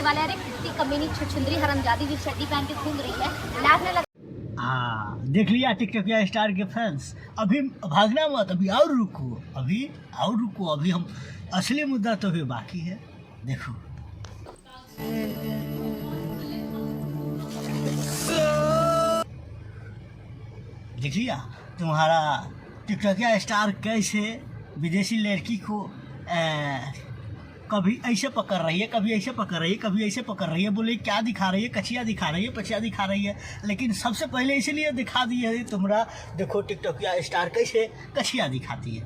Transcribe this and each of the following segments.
वाले। अरे कितनी कमीनी छुछुंदरी हरामजादी जो चड्डी पहन के घूम रही है, लाज न लग। हाँ, देख लिया टिकटॉक स्टार के फैंस। अभी भागना मत, अभी और रुको, अभी हम असली मुद्दा तो भी बाकी है। देखो देख लिया तुम्हारा टिकटॉक स्टार कैसे विदेशी लड़की को कभी ऐसे पकड़ रही है, कभी ऐसे पकड़ रही है, कभी ऐसे पकड़ रही है। बोले क्या दिखा रही है, कचिया दिखा रही है, पचिया दिखा रही है। लेकिन सबसे पहले इसलिए दिखा दी है तुम्हारा, देखो टिकटॉक स्टार कैसे कचिया दिखाती है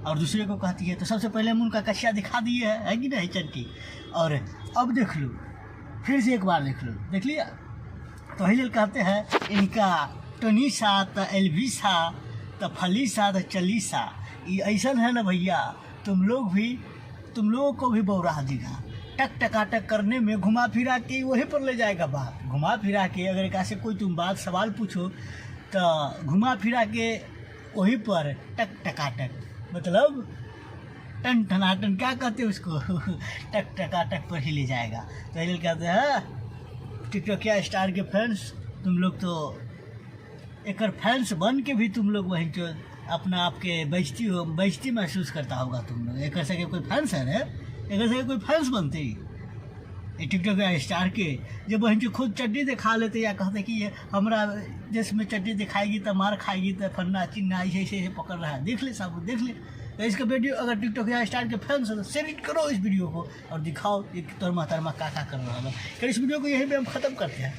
और दूसरे को कहती है। तो सबसे पहले हम उनका कचिया दिखा दिए है कि नहीं चंटी। और अब देख लो, फिर से एक बार देख लो, देख लिया। तो वही कहते हैं इनका टोनीसा तो एल्विसा तो फलीसा तो चलीसा। ये ऐसा है ना भैया, तुम लोगों को भी बौरा देगा। टक टकाटक करने में घुमा फिरा के वहीं पर ले जाएगा बात। घुमा फिरा के अगर एक से कोई तुम बात सवाल पूछो तो घुमा फिरा के वहीं पर टक टकाटक, मतलब टन टनाटन क्या कहते हैं उसको टक टकाटक पर ही ले जाएगा। तो ये कहते हैं टिकटॉक स्टार के फैंस, तुम लोग तो एक फैंस बन के भी तुम लोग वहीं जो अपना आपके बेइज्जती महसूस करता होगा तुम लोग। एक से कोई फैंस है रे, एक से कोई फैंस बनते ही टिकटॉक स्टार के, जब वहीं जो खुद चड्डी दिखा लेते या कहते कि ये हमारा देश में चड्डी दिखाएगी तो मार खाएगी तो फन्ना चिन्ना ऐसे पकड़ रहा है। देख ले साहब, देख ले। तो इसका वीडियो अगर टिकटॉक स्टार के फैंस हो तो शेयर करो इस वीडियो को और दिखाओ एक तरमा का कर रहा है। इस वीडियो को यहीं पे हम ख़त्म करते हैं।